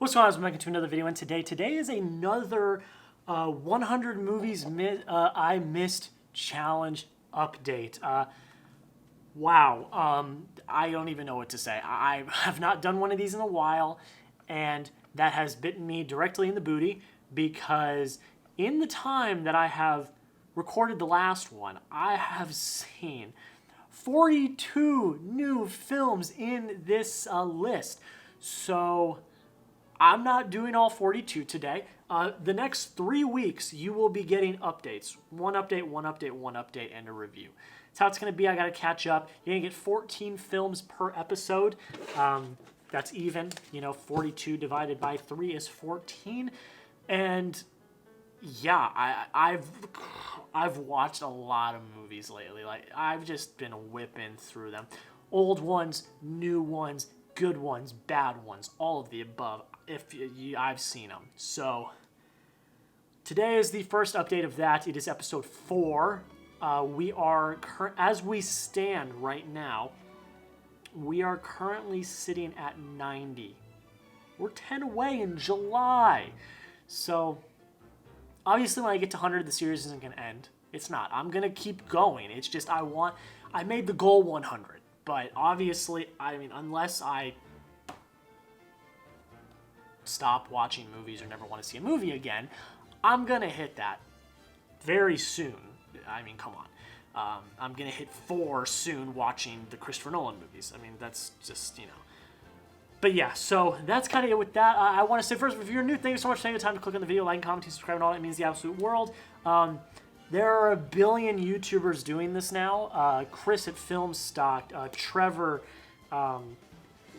What's going on? I'm back to another video, and today is another 100 movies I missed challenge update. Wow, I don't even know what to say. I have not done one of these in a while, and that has bitten me directly in the booty because in the time that I have recorded the last one, I have seen 42 new films in this list. So I'm not doing all 42 today. The next 3 weeks, you will be getting updates. One update, and a review. That's how it's going to be. I got to catch up. You're going to get 14 films per episode. That's even. 42 divided by 3 is 14. And yeah, I've watched a lot of movies lately. Like, I've just been whipping through them. Old ones, new ones, good ones, bad ones, all of the above. I've seen them. So today is the first update of that. It is episode 4. We are as we stand right now, we are currently sitting at 90. We're 10 away in July. So obviously when I get to 100, the series isn't going to end. It's not. I'm going to keep going. It's just I made the goal 100. But obviously, unless I stop watching movies or never want to see a movie again, I'm going to hit that very soon. Come on. I'm going to hit 4 soon watching the Christopher Nolan movies. That's just, But yeah, so that's kind of it with that. I want to say first, if you're new, thank you so much for taking the time to click on the video, like, comment, subscribe, and all that. It means the absolute world. There are a billion YouTubers doing this now. Chris at Filmstocked, Trevor,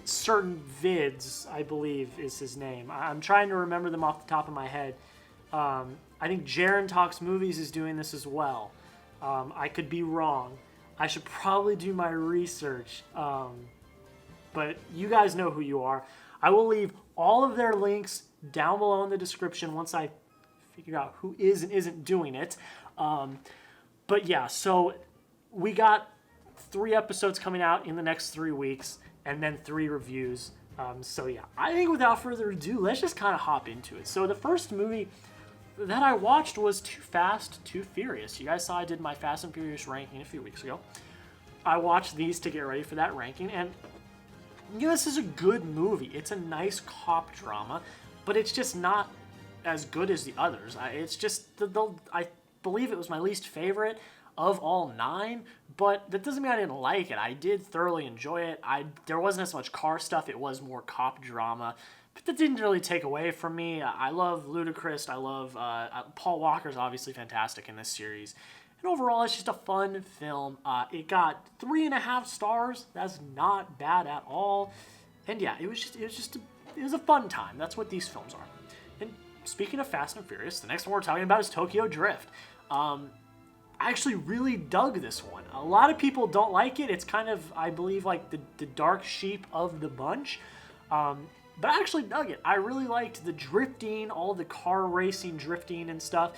certain Vids, I believe is his name. I'm trying to remember them off the top of my head. I think Jaren Talks Movies is doing this as well. I could be wrong. I should probably do my research. But you guys know who you are. I will leave all of their links down below in the description once I figure out who is and isn't doing it. But yeah, so we got 3 episodes coming out in the next 3 weeks, and then 3 reviews. So yeah, I think without further ado, let's just kind of hop into it. So the first movie that I watched was Too Fast, Too Furious. You guys saw I did my Fast and Furious ranking a few weeks ago. I watched these to get ready for that ranking, and this is a good movie. It's a nice cop drama, but it's just not as good as the others. It's just, I believe it was my least favorite of all 9, but that doesn't mean I didn't like it. I did thoroughly enjoy it. There wasn't as much car stuff. It was more cop drama, but that didn't really take away from me. I love Ludacris. I love Paul Walker's obviously fantastic in this series. And overall, it's just a fun film. It got 3.5 stars. That's not bad at all. And yeah, it was a fun time. That's what these films are. And speaking of Fast and Furious, the next one we're talking about is Tokyo Drift. I actually really dug this one. A lot of people don't like it. It's kind of, I believe, like the dark sheep of the bunch. But I actually dug it. I really liked the drifting, all the car racing, drifting and stuff.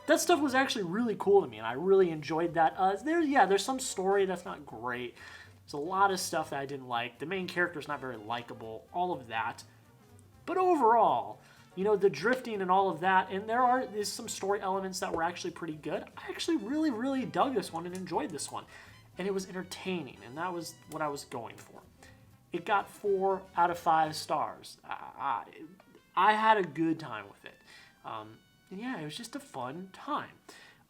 That stuff was actually really cool to me, and I really enjoyed that. There's some story that's not great. There's a lot of stuff that I didn't like. The main character's not very likable, all of that. But overall, the drifting and all of that, and there's some story elements that were actually pretty good. I actually really, really dug this one and enjoyed this one. And it was entertaining, and that was what I was going for. It got 4 out of 5 stars. I had a good time with it. And yeah, it was just a fun time.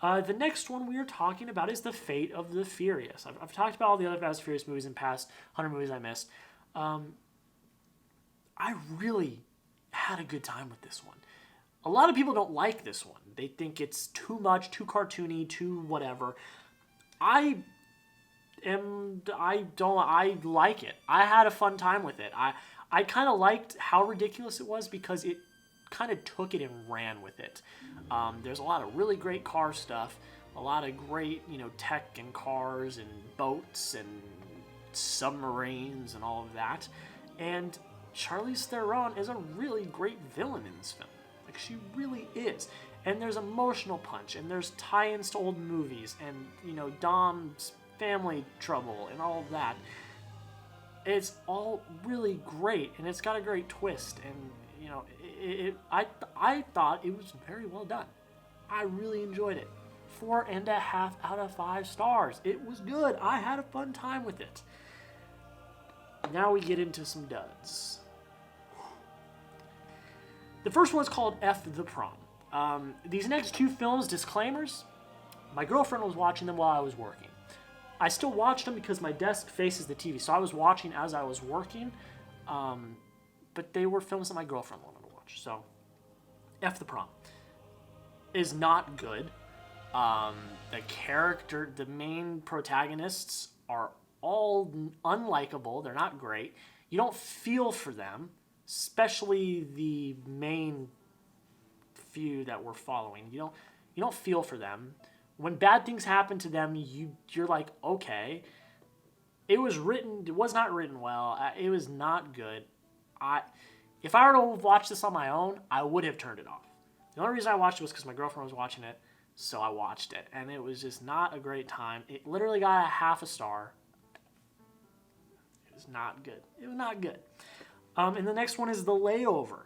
The next one we are talking about is The Fate of the Furious. I've talked about all the other Fast and Furious movies in past 100 movies I missed. I really had a good time with this one. A lot of people don't like this one. They think it's too much, too cartoony, too whatever. I like it. I had a fun time with it. I kind of liked how ridiculous it was because it kind of took it and ran with it. There's a lot of really great car stuff, a lot of great, tech and cars and boats and submarines and all of that. And Charlize Theron is a really great villain in this film. Like, she really is. And there's emotional punch, and there's tie-ins to old movies, and, Dom's family trouble and all of that. It's all really great, and it's got a great twist, and I thought it was very well done. I really enjoyed it. 4.5 out of 5 stars. It was good. I had a fun time with it. Now we get into some duds. The first one's called F the Prom. These next two films, disclaimers, my girlfriend was watching them while I was working. I still watched them because my desk faces the TV, so I was watching as I was working, but they were films that my girlfriend wanted to watch. So, F the Prom is not good. The main protagonists are all unlikable. They're not great. You don't feel for them, especially the main few that we're following. You don't feel for them. When bad things happen to them, you're like, okay. It was not written well. It was not good. If I were to watch this on my own, I would have turned it off. The only reason I watched it was because my girlfriend was watching it, so I watched it. And it was just not a great time. It literally got a half a star. It was not good. It was not good. And the next one is The Layover.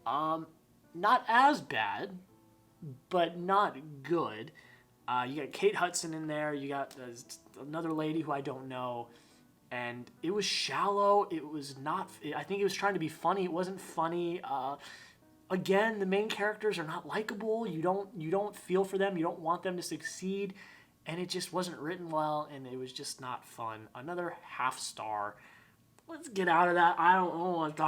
Not as bad, but not good. You got Kate Hudson in there. You got another lady who I don't know. And it was shallow. It was not... I think it was trying to be funny. It wasn't funny. Again, the main characters are not likable. You don't feel for them. You don't want them to succeed. And it just wasn't written well, and it was just not fun. Another half star. Let's get out of that. I don't want to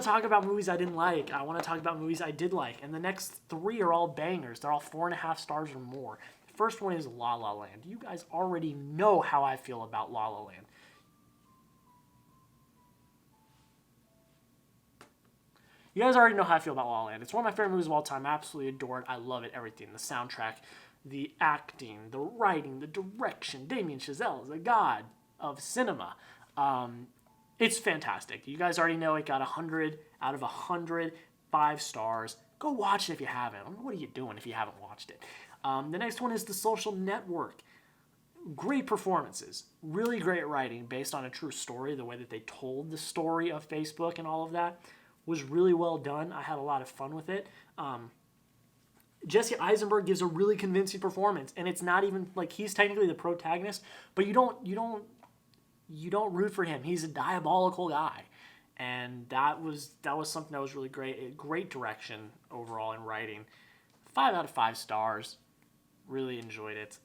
talk about movies I didn't like. I want to talk about movies I did like. And the next 3 are all bangers. They're all 4.5 stars or more. The first one is La La Land. You guys already know how I feel about La La Land. You guys already know how I feel about La La Land. It's one of my favorite movies of all time. I absolutely adore it. I love it. Everything. The soundtrack, the acting, the writing, the direction. Damien Chazelle is a god of cinema. It's fantastic. You guys already know it got 100 out of 100, 5 stars. Go watch it if you haven't. What are you doing if you haven't watched it? The next one is The Social Network. Great performances. Really great writing based on a true story. The way that they told the story of Facebook and all of that was really well done. I had a lot of fun with it. Jesse Eisenberg gives a really convincing performance, and it's not even like he's technically the protagonist, but you don't root for him. He's a diabolical guy, and that was something that was really great. Great direction overall in writing. 5 out of 5 stars. Really enjoyed it.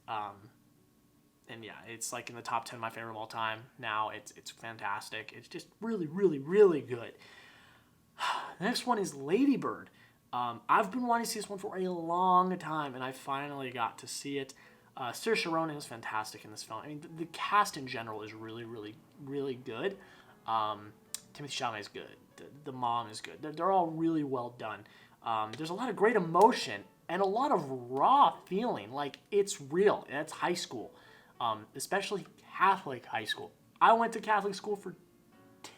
And yeah, it's like in the top 10 of my favorite of all time. Now it's fantastic. It's just really, really, really good. The next one is Lady Bird. I've been wanting to see this one for a long time, and I finally got to see it. Saoirse Ronan is fantastic in this film. I mean, the cast in general is really, really, really good. Timothée Chalamet is good. The mom is good. They're all really well done. There's a lot of great emotion and a lot of raw feeling. Like, it's real. It's high school, especially Catholic high school. I went to Catholic school for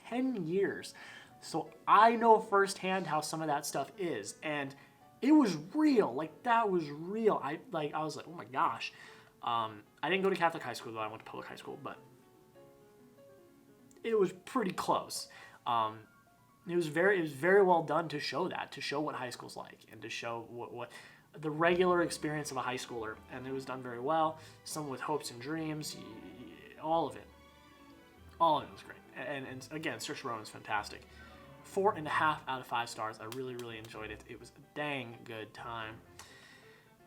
10 years. So I know firsthand how some of that stuff is, and it was real. Like, that was real. I was like, oh my gosh. I didn't go to Catholic high school though. I went to public high school, but it was pretty close. It was very well done to show what high school's like, and to show what the regular experience of a high schooler, and it was done very well. Some with hopes and dreams, all of it was great. And again, Saoirse Ronan is fantastic. 4.5 out of 5 stars. I really, really enjoyed it. It was a dang good time.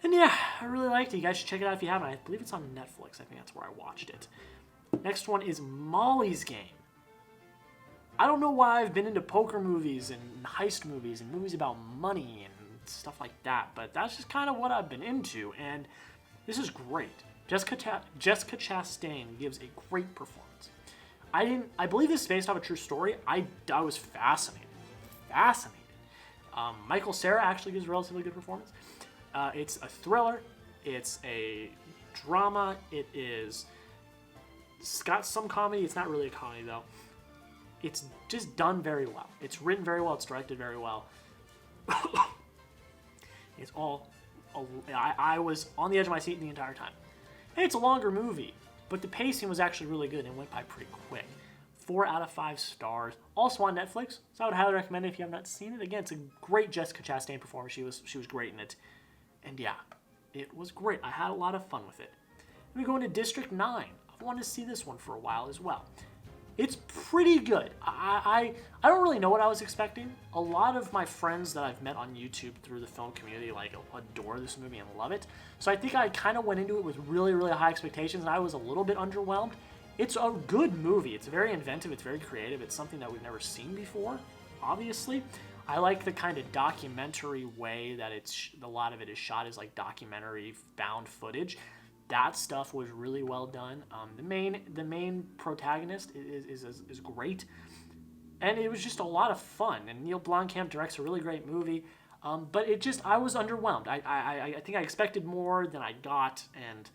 And yeah, I really liked it. You guys should check it out if you haven't. I believe it's on Netflix. I think that's where I watched it. Next one is Molly's Game. I don't know why I've been into poker movies and heist movies and movies about money and stuff like that, but that's just kind of what I've been into, and this is great. Jessica Chastain gives a great performance. I believe this is based off a true story. I was fascinated. Michael Cera actually gives a relatively good performance. It's a thriller. It's a drama. It's got some comedy. It's not really a comedy though. It's just done very well. It's written very well. It's directed very well. It's all. I was on the edge of my seat the entire time. Hey, it's a longer movie. But the pacing was actually really good and went by pretty quick. 4 out of 5 stars. Also on Netflix, so I would highly recommend it if you have not seen it. Again, it's a great Jessica Chastain performance. She was great in it. And yeah, it was great. I had a lot of fun with it. Then we go into District 9. I've wanted to see this one for a while as well. It's pretty good. I don't really know what I was expecting. A lot of my friends that I've met on YouTube through the film community adore this movie and love it. So I think I kind of went into it with really, really high expectations, and I was a little bit underwhelmed. It's a good movie. It's very inventive. It's very creative. It's something that we've never seen before, obviously. I like the kind of documentary way that a lot of it is shot as like documentary found footage. That stuff was really well done. The main protagonist is great, and it was just a lot of fun. And Neil Blomkamp directs a really great movie, but I was underwhelmed. I think I expected more than I got, and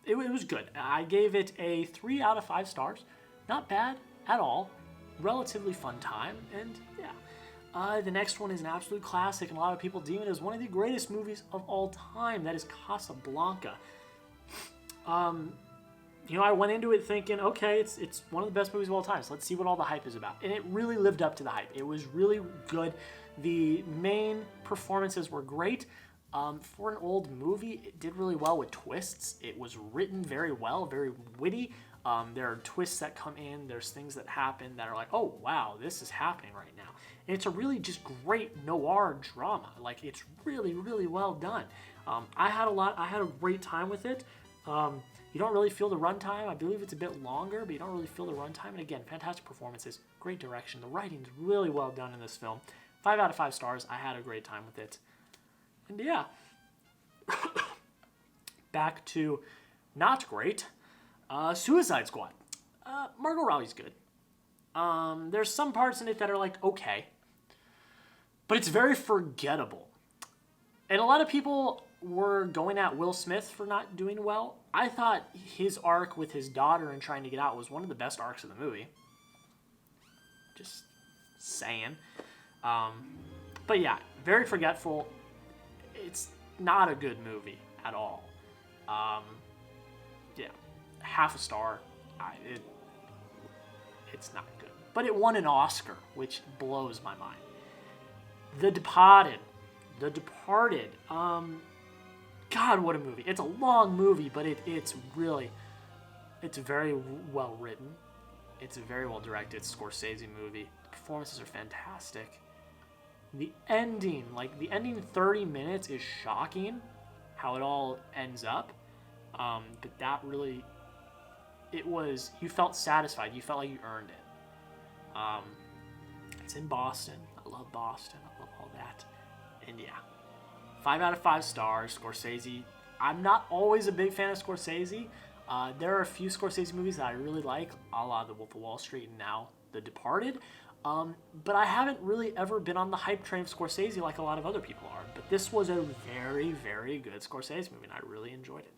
it was good. I gave it a 3 out of 5 stars. Not bad at all. Relatively fun time, and yeah. The next one is an absolute classic, and a lot of people deem it as one of the greatest movies of all time. That is Casablanca. I went into it thinking, okay, it's one of the best movies of all time, so let's see what all the hype is about. And it really lived up to the hype. It was really good. The main performances were great. For an old movie, it did really well with twists. It was written very well, very witty. There are twists that come in. There's things that happen that are like, oh, wow, this is happening right now. And it's a really just great noir drama. Like, it's really, really well done. I had a great time with it. You don't really feel the runtime. I believe it's a bit longer, but you don't really feel the runtime. And again, fantastic performances, great direction. The writing's really well done in this film. 5 out of 5 stars. I had a great time with it. And yeah. Back to not great. Suicide Squad. Margot Robbie's good. There's some parts in it that are like, okay. But it's very forgettable. And a lot of people were going at Will Smith for not doing well. I thought his arc with his daughter and trying to get out was one of the best arcs of the movie. Just saying. But yeah, very forgetful. It's not a good movie at all. Yeah, half a star. It's not good. But it won an Oscar, which blows my mind. The Departed. God, what a movie. It's a long movie, but it's very well written. It's very well directed. It's a Scorsese movie. The performances are fantastic. The ending 30 minutes is shocking, how it all ends up. But that really, you felt satisfied. You felt like you earned it. It's in Boston. I love Boston. I love all that. And yeah, 5 out of 5 stars. Scorsese. I'm not always a big fan of Scorsese. There are a few Scorsese movies that I really like, a la The Wolf of Wall Street and now The Departed. But I haven't really ever been on the hype train of Scorsese like a lot of other people are. But this was a very, very good Scorsese movie, and I really enjoyed it.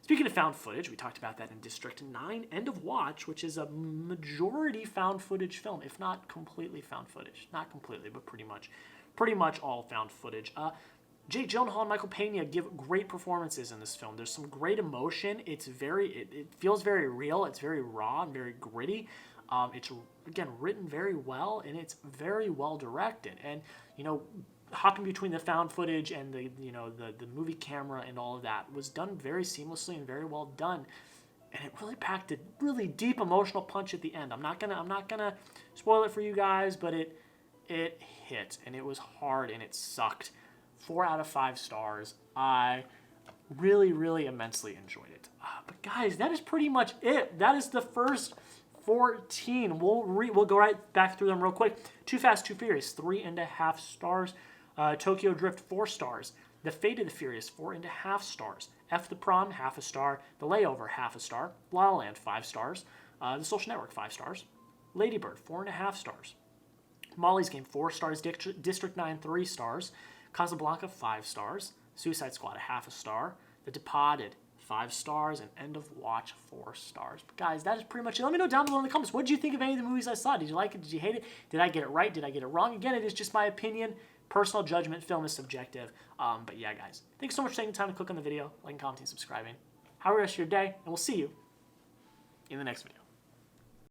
Speaking of found footage, we talked about that in District 9, End of Watch, which is a majority found footage film, if not completely found footage. Not completely, but pretty much all found footage. Jake Gyllenhaal and Michael Pena give great performances in this film. There's some great emotion. It feels very real. It's very raw and very gritty. It's, again, written very well, and it's very well directed. And, hopping between the found footage and the movie camera and all of that was done very seamlessly and very well done. And it really packed a really deep emotional punch at the end. I'm not gonna spoil it for you guys, but it hit, and it was hard, and it sucked. 4 out of 5 stars. I really, really immensely enjoyed it. But guys, that is pretty much it. That is the first 14. We'll go right back through them real quick. Too Fast, Too Furious, 3.5 stars. Tokyo Drift, 4 stars. The Fate of the Furious, 4.5 stars. F the Prom, half a star. The Layover, half a star. La La Land, 5 stars. The Social Network, 5 stars. Lady Bird, 4.5 stars. Molly's Game, 4 stars. District 9, 3 stars. Casablanca, 5 stars. Suicide Squad, half a star. The Departed, 5 stars, and End of Watch, 4 stars. But guys, that is pretty much it. Let me know down below in the comments, what did you think of any of the movies I saw? Did you like it? Did you hate it? Did I get it right? Did I get it wrong? Again, it is just my opinion. Personal judgment. Film is subjective. But yeah, guys, thanks so much for taking the time to click on the video, liking, commenting, subscribing. Have a rest of your day, and we'll see you in the next video.